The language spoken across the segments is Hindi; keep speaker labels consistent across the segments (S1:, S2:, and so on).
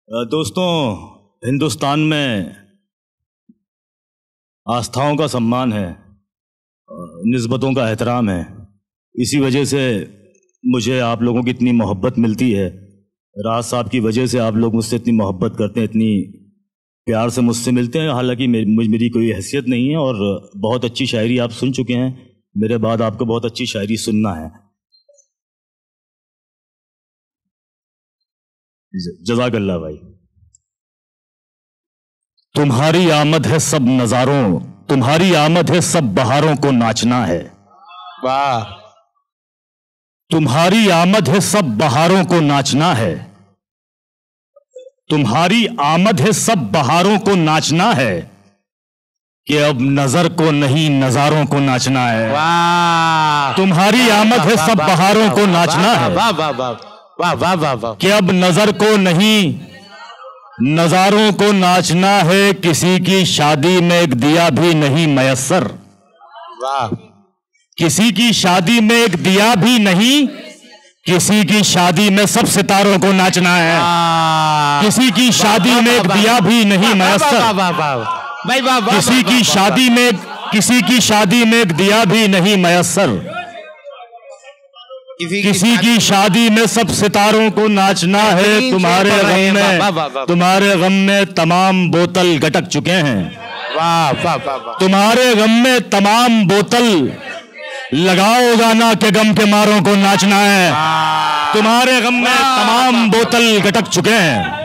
S1: दोस्तों, हिंदुस्तान में आस्थाओं का सम्मान है, निस्बतों का एहतराम है। इसी वजह से मुझे आप लोगों की इतनी मोहब्बत मिलती है। राज साहब की वजह से आप लोग मुझसे इतनी मोहब्बत करते हैं, इतनी प्यार से मुझसे मिलते हैं। हालांकि मेरी कोई हैसियत नहीं है और बहुत अच्छी शायरी आप सुन चुके हैं। मेरे बाद आपको बहुत अच्छी शायरी सुनना है। जज़ाकल्लाह भाई। तुम्हारी आमद है सब नजारों, तुम्हारी आमद है सब बहारों को नाचना है।
S2: वाह।
S1: तुम्हारी आमद है सब बहारों को नाचना है। तुम्हारी आमद है सब बहारों को नाचना है कि अब नजर को नहीं नजारों को नाचना है।
S2: वाह।
S1: तुम्हारी आमद है सब बहारों को नाचना है।
S2: वाह वाह वाह वाह वाह वाह वाह।
S1: कि अब नजर को नहीं नजारों को नाचना है। किसी की शादी में एक दिया भी नहीं मयस्सर।
S2: वाह।
S1: किसी की शादी में एक दिया भी नहीं, किसी की शादी में सब सितारों को नाचना है। किसी की शादी में एक दिया भी नहीं मयस्सर।
S2: भाई वाह।
S1: किसी की शादी में एक दिया भी नहीं मयस्सर। किसी की शादी में सब सितारों को नाचना है। तुम्हारे गम में तमाम बोतल गटक चुके हैं।
S2: वाह वाह वाह।
S1: तुम्हारे गम में तमाम बोतल लगाओ गाना के गम के मारों को नाचना है। तुम्हारे गम में तमाम बोतल गटक चुके हैं।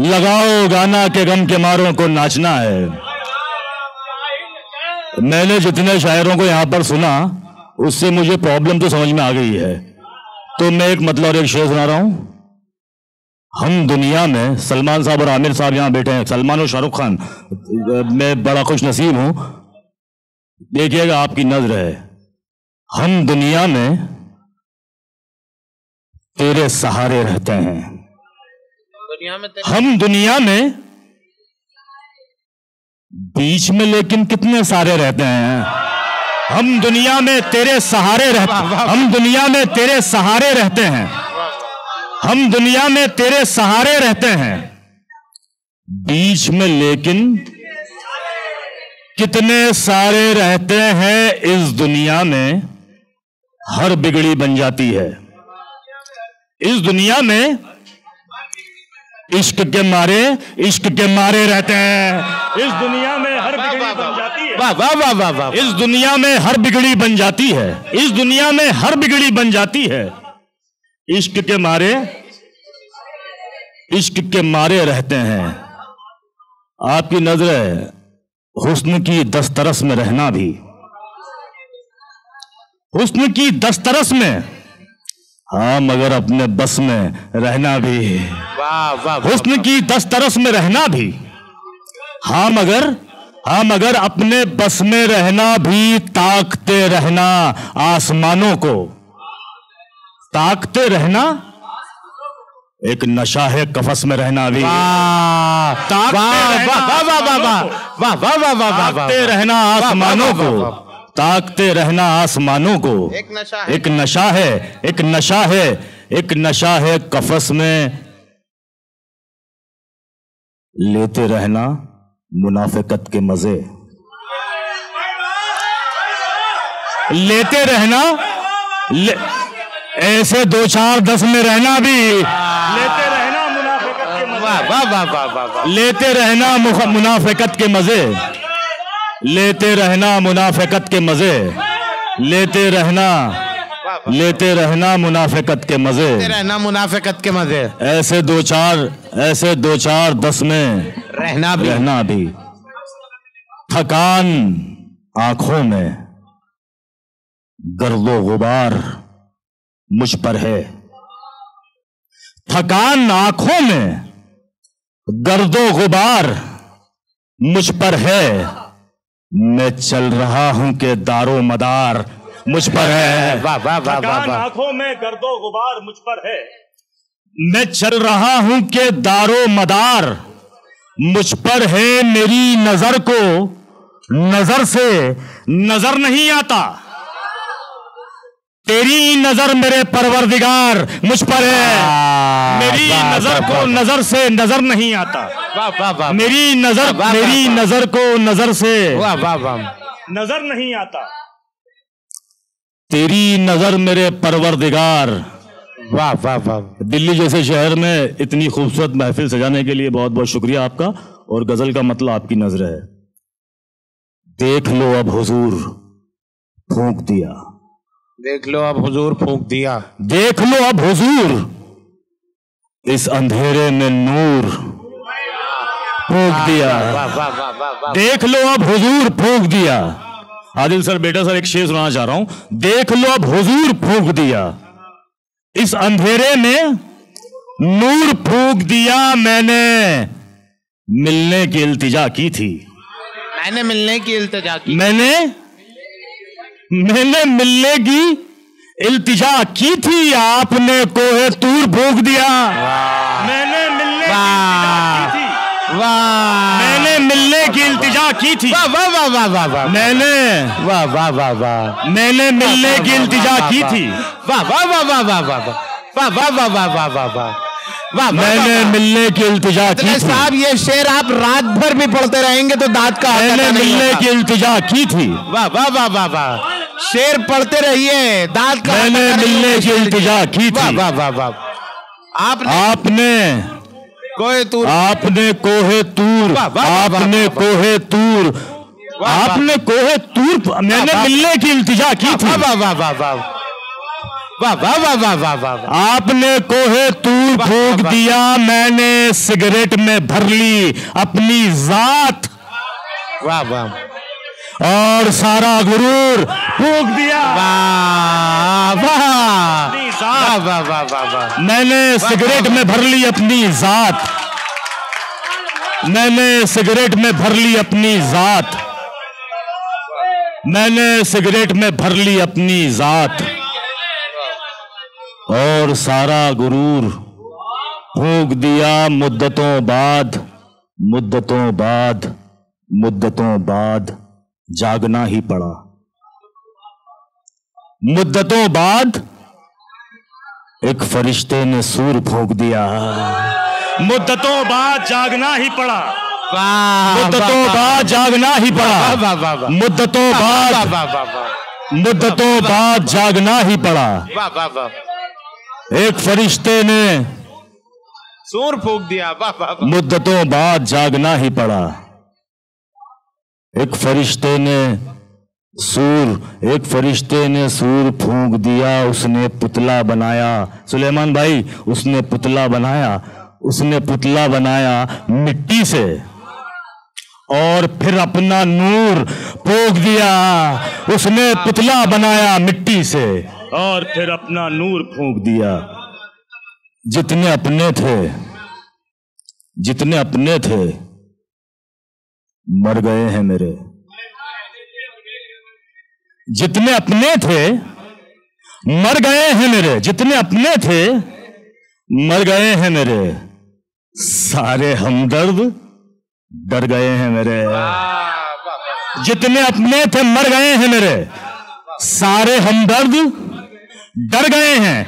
S1: लगाओ गाना के गम के मारों को नाचना है। मैंने जितने शायरों को यहां पर सुना उससे मुझे प्रॉब्लम तो समझ में आ गई है, तो मैं एक मतलब और एक शेर सुना रहा हूं। हम दुनिया में, सलमान साहब और आमिर साहब यहां बैठे हैं, सलमान और शाहरुख खान, मैं बड़ा खुश नसीब हूं। देखिएगा आपकी नजर है। हम दुनिया में तेरे सहारे रहते हैं। हम दुनिया में बीच में लेकिन कितने सारे रहते हैं। हम दुनिया में तेरे सहारे रहते हैं। हम दुनिया में तेरे सहारे रहते हैं। हम दुनिया में तेरे सहारे रहते हैं। बीच में लेकिन कितने सारे रहते हैं। इस दुनिया में हर बिगड़ी बन जाती है। इस दुनिया में इश्क के मारे रहते हैं। इस दुनिया में हर बिगड़ी बन जाती है।
S2: वाह वाह वाह वाह वाह।
S1: इस दुनिया में हर बिगड़ी बन जाती है। इस दुनिया में हर बिगड़ी बन जाती है। इश्क के मारे रहते हैं। आपकी नजर है हुस्न की दस्तरस में रहना भी। हुस्न की दस्तरस में, हाँ मगर अपने बस में रहना भी।
S2: वाह वाह।
S1: हुस्न की दस्तरस में रहना भी, हाँ मगर अपने बस में रहना भी। ताकते रहना आसमानों को, ताकते रहना एक नशा है कफस में रहना भी। ताकते रहना आसमानों को, ताकते रहना आसमानों को। एक नशा है कफस में। लेते रहना मुनाफिकत के मजे। लेते रहना ऐसे 2 4 10 में रहना भी। लेते रहना मुनाफिकत के मजे। लेते रहना मुनाफिकत के मजे। लेते रहना मुनाफिकत के मजे। लेते रहना मुनाफिकत के मजे। ऐसे 2 4 10 में रहना भी। थकान आंखों में, गर्दो गुबार मुझ पर है। थकान आंखों में, गर्दो गुबार मुझ पर है। मैं चल रहा हूं कि दारो मदार मुझ पर है। थकान आंखों में, गर्दो गुबार मुझ पर है। मैं चल रहा हूं कि दारो मदार मुझ पर है। मेरी नजर को नजर से नजर नहीं आता। तेरी नजर मेरे परवरदिगार मुझ पर है। मेरी नजर को नजर से नजर नहीं आता।
S2: वाह वाह वाह।
S1: मेरी नजर को नजर से
S2: वाह वाह वाह।
S1: नजर नहीं आता। तेरी नजर मेरे परवरदिगार।
S2: वाह वाह वाह।
S1: दिल्ली जैसे शहर में इतनी खूबसूरत महफिल सजाने के लिए बहुत बहुत शुक्रिया आपका। और गजल का मतलब आपकी नजर है। देख लो अब हुजूर फूंक दिया।
S2: देख लो अब हुजूर फूंक दिया।
S1: देख लो अब हुजूर इस अंधेरे में नूर फूंक दिया।
S2: वाह वाह वाह वाह वाह।
S1: देख लो अब हुजूर फूंक दिया। आदिल सर, बेटा सर, एक शेर सुनाना चाह रहा हूं। देख लो अब हुजूर फूंक दिया इस अंधेरे में नूर फूंक दिया। मैंने मिलने की इल्तिजा की थी।
S2: मैंने मिलने की इल्तिजा की।
S1: मैंने मिलने की इल्तिजा की थी। आपने कोहे तूर फूंक दिया। मैंने मिलने की इल्तिजा की थी।
S2: वाह।
S1: मैंने मिलने की इल्तिजा की थी।
S2: वाह वाह वाह वाह वाह वाह।
S1: मैंने
S2: वाह वाह वाह वाह।
S1: मैंने मिलने की इल्तिजा की थी।
S2: वाह वाह वाह वाह वाह वाह वाह वाह वाह वाह वाह वाह वाह।
S1: मैंने मिलने की इल्तिजा की थी।
S2: साहब ये शेर आप रात भर भी पढ़ते रहेंगे तो दांत का
S1: मैंने मिलने की इल्तिजा की थी।
S2: वाह वाह वाह वाह वाह। शेर पढ़ते रहिए, दांत का
S1: मैंने मिलने की इल्तिजा की थी।
S2: वाह वाह वाह।
S1: आपने
S2: कोहे तूर।
S1: आपने कोहे तूर। आपने कोहे तूर। आपने कोहे तूर। मैंने मिलने की इल्तिजा की थी।
S2: वाह वाह वाह वाह वाह वाह वाह वाह वाह वाह।
S1: आपने कोहे तूर फूंक दिया। मैंने सिगरेट में भर ली अपनी जात।
S2: वाह वाह।
S1: और सारा गुरूर फूंक दिया।
S2: वाह वाह वाह वाह वाह वाह।
S1: मैंने सिगरेट में भर ली अपनी जात। मैंने सिगरेट में भर ली अपनी जात। मैंने सिगरेट में भर ली अपनी जात। और सारा गुरूर फूंक दिया। मुद्दतों बाद मुद्दतों बाद मुद्दतों बाद जागना ही पड़ा। मुद्दतों बाद एक फरिश्ते ने सूर फूंक दिया। मुद्दतों बाद जागना ही पड़ा। मुद्दतों बाद जागना ही पड़ा। मुद्दतों बाद जागना ही पड़ा। एक फरिश्ते ने
S2: सूर फूंक दिया।
S1: मुद्दतों बाद जागना ही पड़ा। एक फरिश्ते ने सूर फूंक दिया। उसने पुतला बनाया। सुलेमान भाई, उसने पुतला बनाया मिट्टी से। और फिर अपना नूर फूंक दिया। उसने पुतला बनाया मिट्टी से और फिर अपना नूर फूंक दिया। जितने अपने थे मर गए हैं मेरे। जितने अपने थे मर गए हैं मेरे। जितने अपने थे मर गए हैं मेरे। सारे हमदर्द डर गए हैं मेरे। जितने अपने थे मर गए हैं मेरे। सारे हमदर्द डर गए हैं।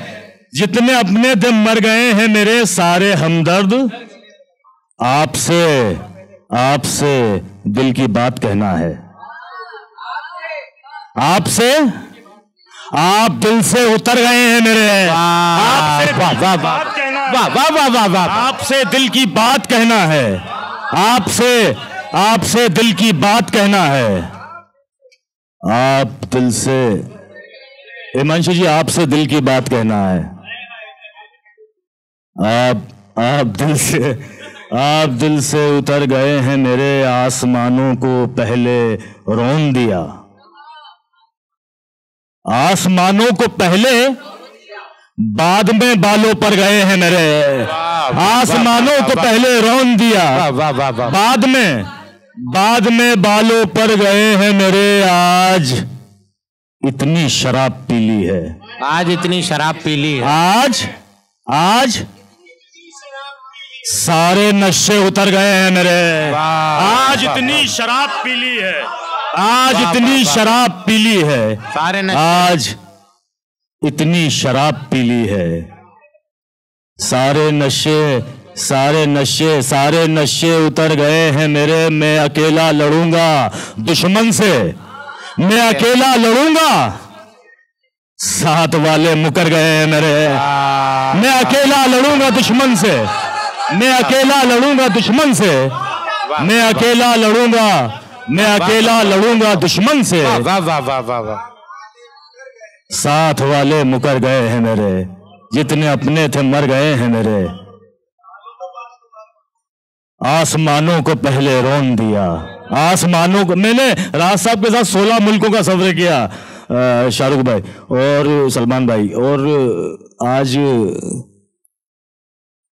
S1: जितने अपने थे मर गए हैं मेरे। सारे हमदर्द आपसे दिल की बात कहना है। आप दिल से उतर गए हैं मेरे। आपसे दिल की बात कहना है। आपसे दिल की बात कहना है। आप दिल से, हिमांशु जी, आपसे दिल की बात कहना है। आप दिल से उतर गए हैं मेरे। आसमानों को पहले रौन दिया। आसमानों को पहले बाद में बालों पर गए हैं मेरे। आसमानों को पहले रौन दिया। बाद में बालों पर गए हैं मेरे। आज इतनी शराब पी ली है। आज सारे नशे उतर गए हैं मेरे। आज इतनी शराब पी ली है। आज इतनी शराब पी ली है। आज इतनी शराब पी ली है। सारे नशे उतर गए हैं मेरे। मैं अकेला लड़ूंगा दुश्मन से, मैं अकेला लड़ूंगा। साथ वाले मुकर गए हैं मेरे। मैं अकेला लड़ूंगा दुश्मन से, मैं अकेला लड़ूंगा दुश्मन से, मैं अकेला लड़ूंगा, मैं अकेला लड़ूंगा दुश्मन से।
S2: वाह वाह वाह वाह वाह।
S1: साथ वाले मुकर गए हैं मेरे, जितने अपने थे मर गए हैं मेरे। आसमानों को पहले रोन दिया, आसमानों को। मैंने राज साहब के साथ 16 मुल्कों का सफर किया, शाहरुख भाई और सलमान भाई, और आज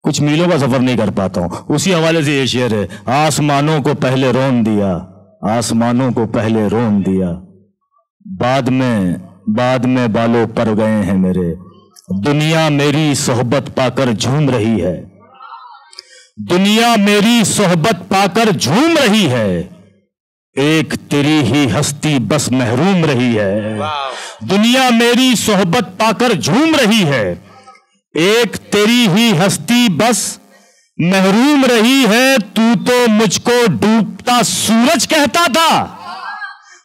S1: कुछ मीलों का सफर नहीं कर पाता हूं। उसी हवाले से ये शेर है, आसमानों को पहले रोन दिया, आसमानों को पहले रोन दिया, बाद में बालों पर गए हैं मेरे। दुनिया मेरी सोहबत पाकर झूम रही है, दुनिया मेरी सोहबत पाकर झूम रही है। एक तेरी ही हस्ती बस महरूम रही है। दुनिया मेरी सोहबत पाकर झूम रही है, एक तेरी ही हस्ती बस महरूम रही है। तू तो मुझको डूबता सूरज कहता था,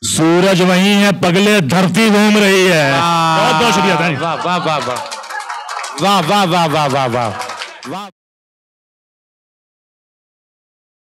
S1: सूरज वही है पगले, धरती घूम रही है। बहुत बहुत शुक्रिया।
S2: वाह वाह वाह वाह वाह वाह वाह वाह वाह वाह।